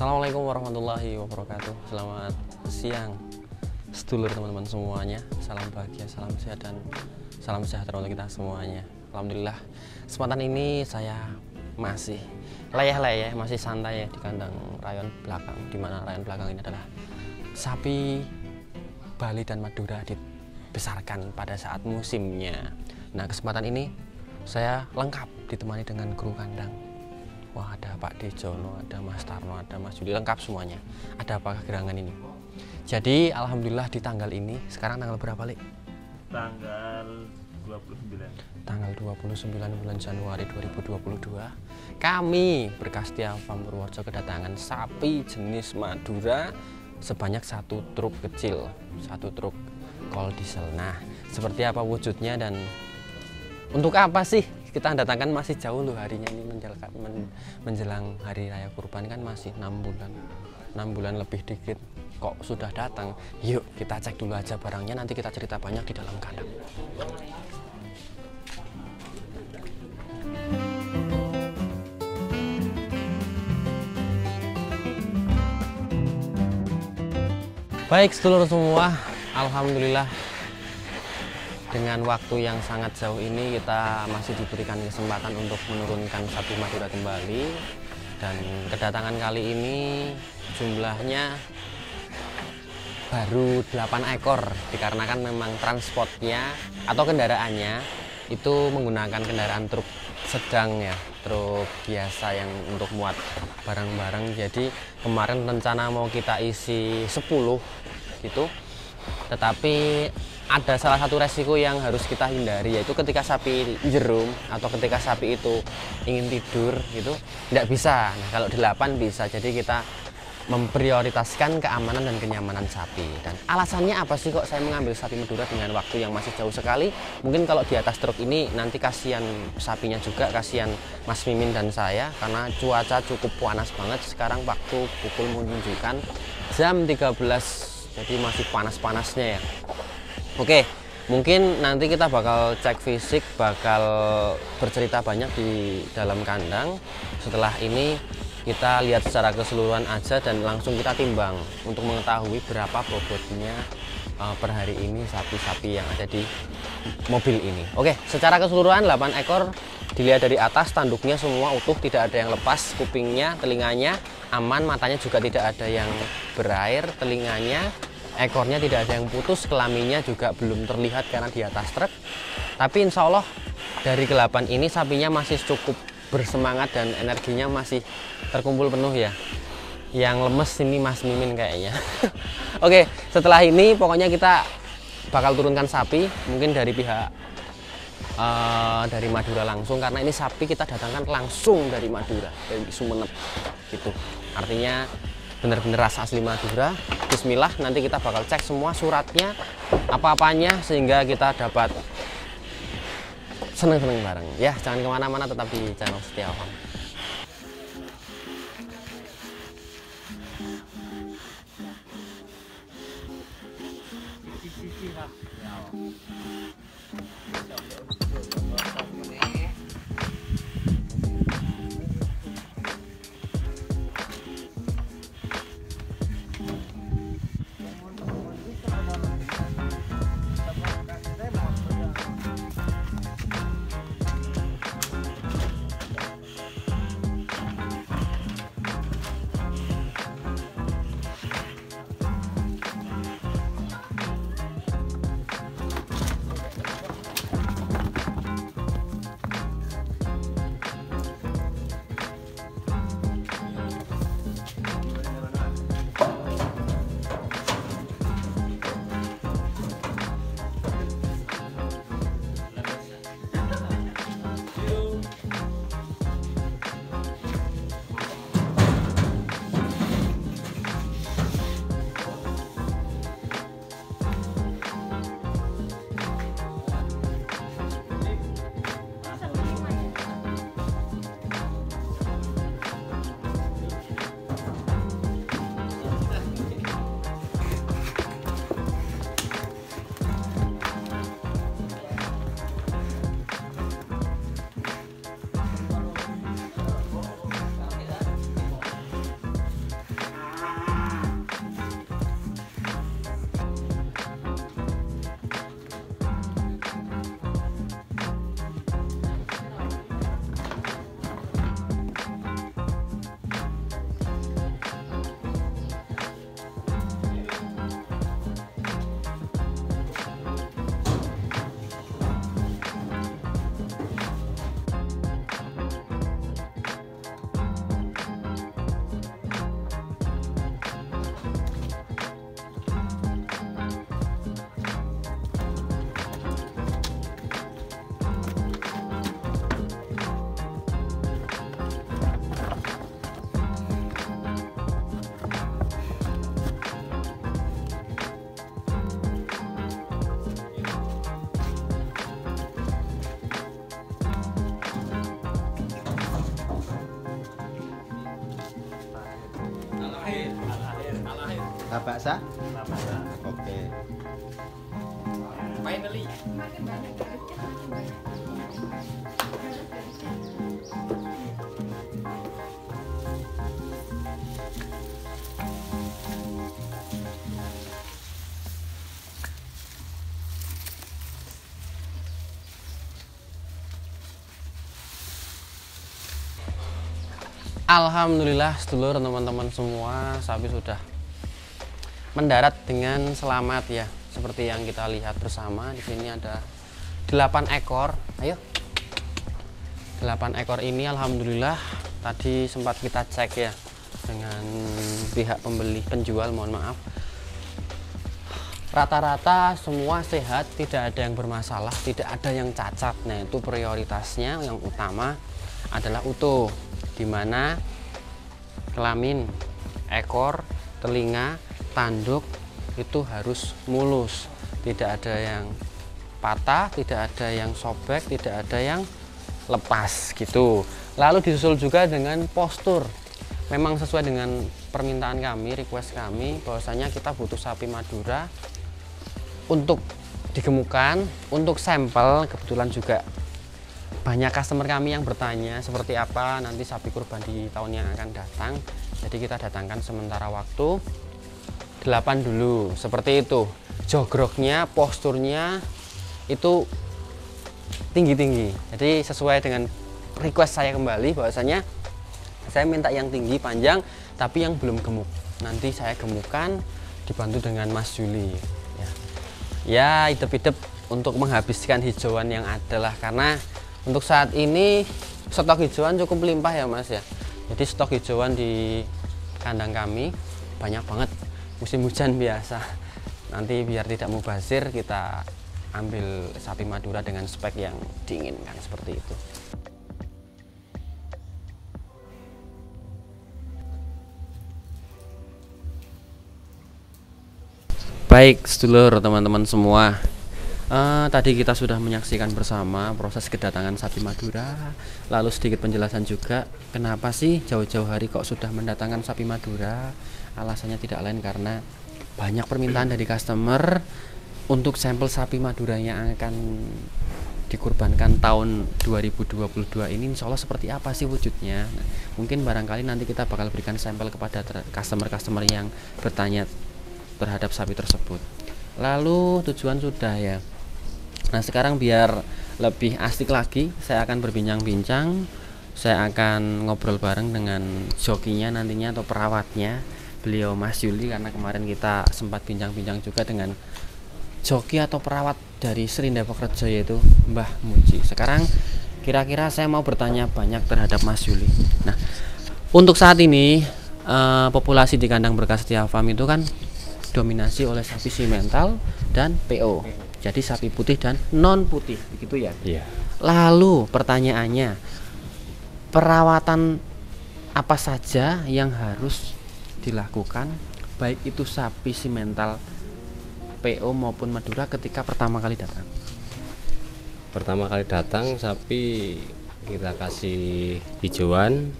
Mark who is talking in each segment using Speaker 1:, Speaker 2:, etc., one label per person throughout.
Speaker 1: Assalamualaikum warahmatullahi wabarakatuh. Selamat siang sedulur teman-teman semuanya. Salam bahagia, salam sehat, dan salam sejahtera untuk kita semuanya. Alhamdulillah, kesempatan ini saya masih leyeh-leyeh, masih santai ya di kandang rayon belakang, di mana rayon belakang ini adalah sapi Bali dan Madura dibesarkan pada saat musimnya. Nah, kesempatan ini saya lengkap ditemani dengan kru kandang. Wah, ada Pak Dejono, ada Mas Tarno, ada Mas Juli, lengkap semuanya. Ada apakah gerangan ini? Jadi alhamdulillah di tanggal ini, sekarang tanggal berapa, Lik?
Speaker 2: Tanggal 29.
Speaker 1: Tanggal 29 bulan Januari 2022, kami Berkastia Farm Purworejo kedatangan sapi jenis Madura sebanyak 1 truk kecil, 1 truk kol diesel. Nah, seperti apa wujudnya dan untuk apa sih kita datangkan? Masih jauh loh harinya ini, menjelang hari raya kurban kan masih 6 bulan lebih dikit kok sudah datang. Yuk kita cek dulu aja barangnya, nanti kita cerita banyak di dalam kandang. Baik sedulur semua, alhamdulillah dengan waktu yang sangat jauh ini kita masih diberikan kesempatan untuk menurunkan sapi Madura kembali. Dan kedatangan kali ini jumlahnya baru 8 ekor, dikarenakan memang transportnya atau kendaraannya itu menggunakan kendaraan truk sedang ya, truk biasa yang untuk muat barang-barang. Jadi kemarin rencana mau kita isi 10 gitu, tetapi ada salah satu resiko yang harus kita hindari, yaitu ketika sapi jerum atau ketika sapi itu ingin tidur gitu, tidak bisa. Nah, kalau 8 bisa, jadi kita memprioritaskan keamanan dan kenyamanan sapi. Dan alasannya apa sih kok saya mengambil sapi Madura dengan waktu yang masih jauh sekali? Mungkin kalau di atas truk ini nanti kasihan sapinya juga, kasihan Mas Mimin dan saya, karena cuaca cukup panas banget. Sekarang waktu pukul menunjukkan jam 13, jadi masih panas-panasnya ya. Oke, mungkin nanti kita bakal cek fisik, bakal bercerita banyak di dalam kandang. Setelah ini kita lihat secara keseluruhan aja dan langsung kita timbang untuk mengetahui berapa bobotnya per hari ini sapi-sapi yang ada di mobil ini. Oke, secara keseluruhan 8 ekor, dilihat dari atas tanduknya semua utuh, tidak ada yang lepas, kupingnya, telinganya aman, matanya juga tidak ada yang berair, telinganya, ekornya tidak ada yang putus, kelaminnya juga belum terlihat karena di atas truk. Tapi insya Allah dari ke-8 ini sapinya masih cukup bersemangat dan energinya masih terkumpul penuh ya. Yang lemes ini Mas Mimin kayaknya. Oke, setelah ini pokoknya kita bakal turunkan sapi, mungkin dari pihak dari Madura langsung, karena ini sapi kita datangkan langsung dari Madura, dari Sumeneb gitu. Artinya benar-benar rasa asli Madura. Bismillah, nanti kita bakal cek semua suratnya, apa-apanya, sehingga kita dapat seneng-seneng bareng ya. Jangan kemana-mana, tetap di channel Setia Farm.
Speaker 3: Labaksa?
Speaker 2: Labaksa.
Speaker 3: Oke.
Speaker 1: Finally. Alhamdulillah sedulur teman-teman semua, sapi sudah mendarat dengan selamat ya. Seperti yang kita lihat bersama, di sini ada 8 ekor. Ayo. 8 ekor ini alhamdulillah tadi sempat kita cek ya dengan pihak penjual, mohon maaf. Rata-rata semua sehat, tidak ada yang bermasalah, tidak ada yang cacat. Nah, itu prioritasnya yang utama adalah utuh, di mana kelamin, ekor, telinga, tanduk itu harus mulus, tidak ada yang patah, tidak ada yang sobek, tidak ada yang lepas gitu. Lalu disusul juga dengan postur, memang sesuai dengan permintaan kami, request kami, bahwasanya kita butuh sapi Madura untuk digemukkan, untuk sampel. Kebetulan juga banyak customer kami yang bertanya seperti apa nanti sapi kurban di tahun yang akan datang. Jadi kita datangkan sementara waktu 8 dulu, seperti itu. Jogroknya, posturnya itu tinggi-tinggi. Jadi sesuai dengan request saya kembali, bahwasanya saya minta yang tinggi, panjang, tapi yang belum gemuk. Nanti saya gemukkan dibantu dengan Mas Juli. Ya idep-idep untuk menghabiskan hijauan yang ada lah, karena untuk saat ini stok hijauan cukup melimpah ya Mas ya. Jadi stok hijauan di kandang kami banyak banget, musim hujan biasa. Nanti biar tidak mubazir kita ambil sapi Madura dengan spek yang diinginkan seperti itu. Baik sedulur teman-teman semua, tadi kita sudah menyaksikan bersama proses kedatangan sapi Madura, lalu sedikit penjelasan juga kenapa sih jauh-jauh hari kok sudah mendatangkan sapi Madura. Alasannya tidak lain karena banyak permintaan dari customer untuk sampel sapi Madura yang akan dikurbankan tahun 2022 ini, insya Allah seperti apa sih wujudnya. Nah, mungkin barangkali nanti kita bakal berikan sampel kepada customer-customer yang bertanya terhadap sapi tersebut. Lalu tujuan sudah ya. Nah sekarang biar lebih asik lagi, saya akan berbincang-bincang, saya akan ngobrol bareng dengan jokinya nantinya atau perawatnya, beliau Mas Yuli, karena kemarin kita sempat bincang-bincang juga dengan joki atau perawat dari Serinda Pekerja, yaitu Mbah Muji. Sekarang kira-kira saya mau bertanya banyak terhadap Mas Yuli. Nah untuk saat ini populasi di kandang Berkah Setia Farm itu kan dominasi oleh sapi simental dan PO. Jadi sapi putih dan non putih, begitu ya?
Speaker 4: Iya.
Speaker 1: Lalu pertanyaannya, perawatan apa saja yang harus dilakukan baik itu sapi simental, PO maupun Madura ketika pertama kali datang?
Speaker 4: Pertama kali datang sapi kita kasih hijauan.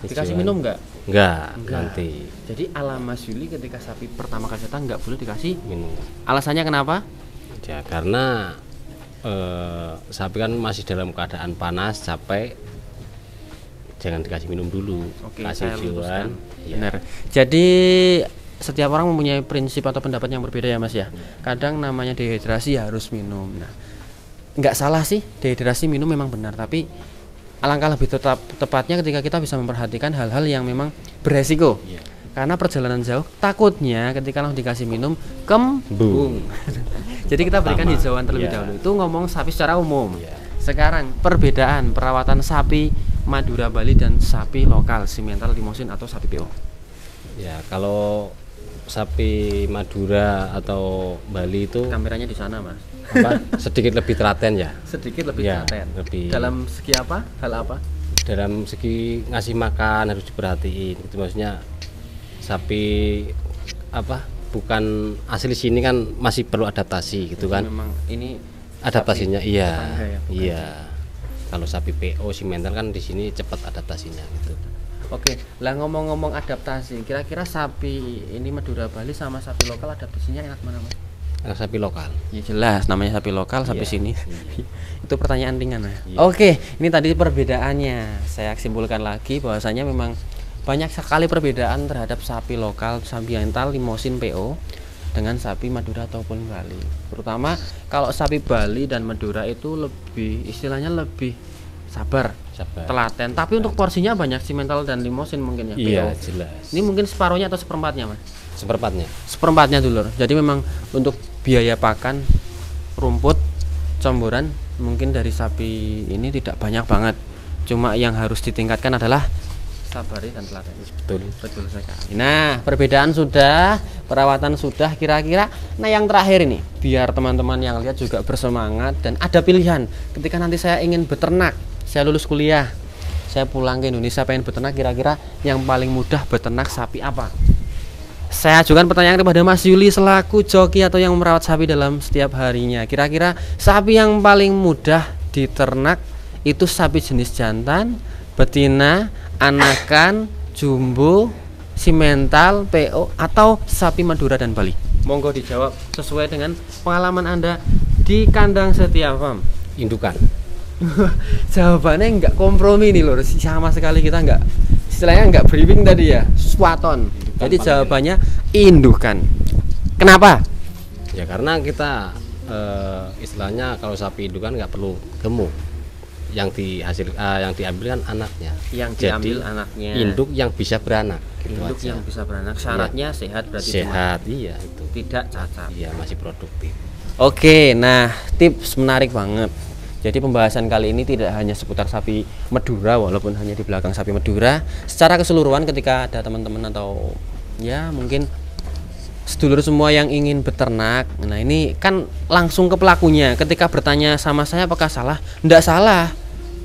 Speaker 1: Dikasih minum enggak?
Speaker 4: Enggak, nanti.
Speaker 1: Jadi ala Mas Yuli ketika sapi pertama kali datang enggak boleh dikasih
Speaker 4: Minum.
Speaker 1: Alasannya kenapa?
Speaker 4: Ya karena sapi kan masih dalam keadaan panas, capek, jangan dikasih minum dulu.
Speaker 1: Oke,
Speaker 4: kasih
Speaker 1: saya
Speaker 4: hijauan. Ya.
Speaker 1: Benar. Jadi setiap orang mempunyai prinsip atau pendapat yang berbeda ya Mas ya. Kadang namanya dehidrasi ya harus minum. Nah, nggak salah sih dehidrasi minum memang benar, tapi alangkah lebih tepatnya ketika kita bisa memperhatikan hal-hal yang memang beresiko.
Speaker 4: Ya.
Speaker 1: Karena perjalanan jauh takutnya ketika langsung dikasih minum kembung. Jadi kita berikan hijauan terlebih dahulu. Itu ngomong sapi secara umum.
Speaker 4: Ya.
Speaker 1: Sekarang perbedaan perawatan sapi Madura Bali dan sapi lokal simental limosin atau sapi PO.
Speaker 4: Ya, kalau sapi Madura atau Bali itu
Speaker 1: Kameranya di sana Mas.
Speaker 4: sedikit lebih telaten ya.
Speaker 1: Sedikit lebih
Speaker 4: Ya,
Speaker 1: telaten.
Speaker 4: lebih.
Speaker 1: Dalam segi apa? Hal apa?
Speaker 4: Dalam segi ngasih makan harus diperhatiin. Itu maksudnya sapi bukan asli sini kan masih perlu adaptasi gitu kan.
Speaker 1: Memang ini
Speaker 4: Adaptasinya iya.
Speaker 1: tetangga ya, bukan
Speaker 4: Iya. Kalau sapi PO simental kan di sini cepat adaptasinya gitu.
Speaker 1: Oke, lah ngomong-ngomong adaptasi, kira-kira sapi ini Madura Bali sama sapi lokal adaptasinya enak mana Mas?
Speaker 4: Sapi lokal.
Speaker 1: Ya jelas, namanya sapi lokal, sapi
Speaker 4: Iya,
Speaker 1: sini.
Speaker 4: iya.
Speaker 1: Itu pertanyaan ringan ya.
Speaker 4: Iya.
Speaker 1: Oke, ini tadi perbedaannya. Saya simpulkan lagi bahwasanya memang banyak sekali perbedaan terhadap sapi lokal, sapi Oriental, Limousin, PO dengan sapi Madura ataupun Bali. Terutama kalau sapi Bali dan Madura itu lebih istilahnya lebih sabar, telaten. Tapi untuk porsinya banyak simental dan Limousin mungkin ya.
Speaker 4: Iya,
Speaker 1: PO.
Speaker 4: jelas.
Speaker 1: Ini mungkin separuhnya atau seperempatnya Mas?
Speaker 4: Seperempatnya.
Speaker 1: Seperempatnya dulur. Jadi memang untuk biaya pakan, rumput, camburan mungkin dari sapi ini tidak banyak banget. Cuma yang harus ditingkatkan adalah sabari dan telaten. Betul sekali. Nah, perbedaan sudah, perawatan sudah, kira-kira. Nah, yang terakhir ini, biar teman-teman yang lihat juga bersemangat dan ada pilihan. Ketika nanti saya ingin beternak, saya lulus kuliah, saya pulang ke Indonesia pengen beternak, kira-kira yang paling mudah beternak sapi apa? Saya ajukan pertanyaan kepada Mas Yuli selaku joki atau yang merawat sapi dalam setiap harinya. Kira-kira sapi yang paling mudah diternak itu sapi jenis jantan, betina, anakan, jumbo, simental, PO atau sapi Madura dan Bali? Monggo dijawab sesuai dengan pengalaman Anda di kandang setiap farm.
Speaker 4: Indukan.
Speaker 1: Jawabannya nggak kompromi nih lur, sama sekali kita nggak, istilahnya nggak briefing tadi ya, swaton. Jadi jawabannya indukan. Kenapa?
Speaker 4: Ya karena kita istilahnya kalau sapi indukan nggak perlu gemuk. Yang diambil kan anaknya.
Speaker 1: Yang
Speaker 4: Jadi,
Speaker 1: diambil anaknya.
Speaker 4: Induk yang bisa beranak. Gitu
Speaker 1: Induk
Speaker 4: aja.
Speaker 1: yang bisa beranak. Syaratnya sehat berarti.
Speaker 4: Sehat, iya itu.
Speaker 1: Tidak cacat.
Speaker 4: Iya masih produktif.
Speaker 1: Oke, nah tips menarik banget. Jadi pembahasan kali ini tidak hanya seputar sapi Madura, walaupun hanya di belakang sapi Madura. Secara keseluruhan ketika ada teman-teman atau ya mungkin sedulur semua yang ingin beternak, nah ini kan langsung ke pelakunya. Ketika bertanya sama saya apakah salah? Tidak salah,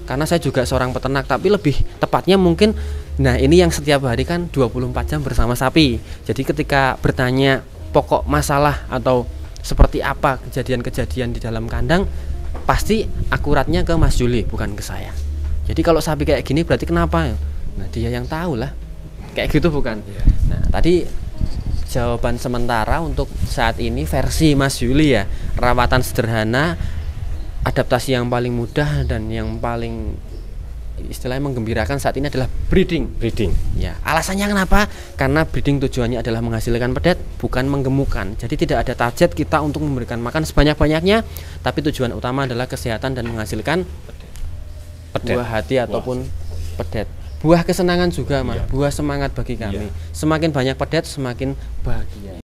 Speaker 1: karena saya juga seorang peternak. Tapi lebih tepatnya mungkin, nah ini yang setiap hari kan 24 jam bersama sapi. Jadi ketika bertanya pokok masalah atau seperti apa kejadian-kejadian di dalam kandang, pasti akuratnya ke Mas Juli, bukan ke saya. Jadi kalau sapi kayak gini berarti kenapa? Nah dia yang tahu lah. Kayak gitu bukan? Nah tadi jawaban sementara untuk saat ini versi Mas Juli ya. Rawatan sederhana, adaptasi yang paling mudah dan yang paling istilahnya menggembirakan saat ini adalah breeding. Ya, alasannya kenapa? Karena breeding tujuannya adalah menghasilkan pedet, bukan menggemukkan. Jadi tidak ada target kita untuk memberikan makan sebanyak-banyaknya, tapi tujuan utama adalah kesehatan dan menghasilkan
Speaker 4: Pedet.
Speaker 1: buah hati ataupun pedet. Buah kesenangan juga, Mas. Buah semangat bagi kami. Semakin banyak pedet, semakin bahagia.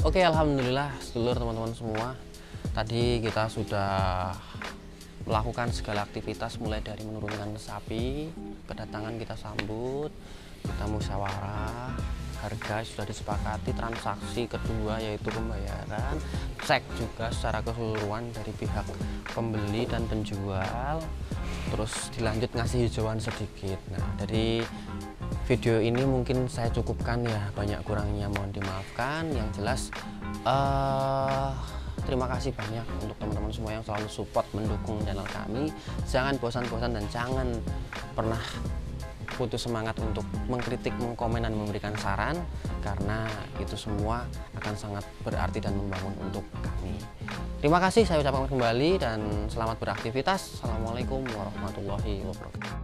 Speaker 1: Oke, alhamdulillah sedulur teman-teman semua. Tadi kita sudah melakukan segala aktivitas mulai dari menurunkan sapi, kedatangan kita sambut, kita musyawarah, harga sudah disepakati, transaksi kedua yaitu pembayaran, cek juga secara keseluruhan dari pihak pembeli dan penjual, terus dilanjut ngasih hijauan sedikit. Nah, dari video ini mungkin saya cukupkan ya, banyak kurangnya mohon dimaafkan. Yang jelas terima kasih banyak untuk teman-teman semua yang selalu support mendukung channel kami. Jangan bosan-bosan dan jangan pernah putus semangat untuk mengkritik, mengkomen dan memberikan saran, karena itu semua akan sangat berarti dan membangun untuk kami. Terima kasih saya ucapkan kembali dan selamat beraktivitas. Assalamualaikum warahmatullahi wabarakatuh.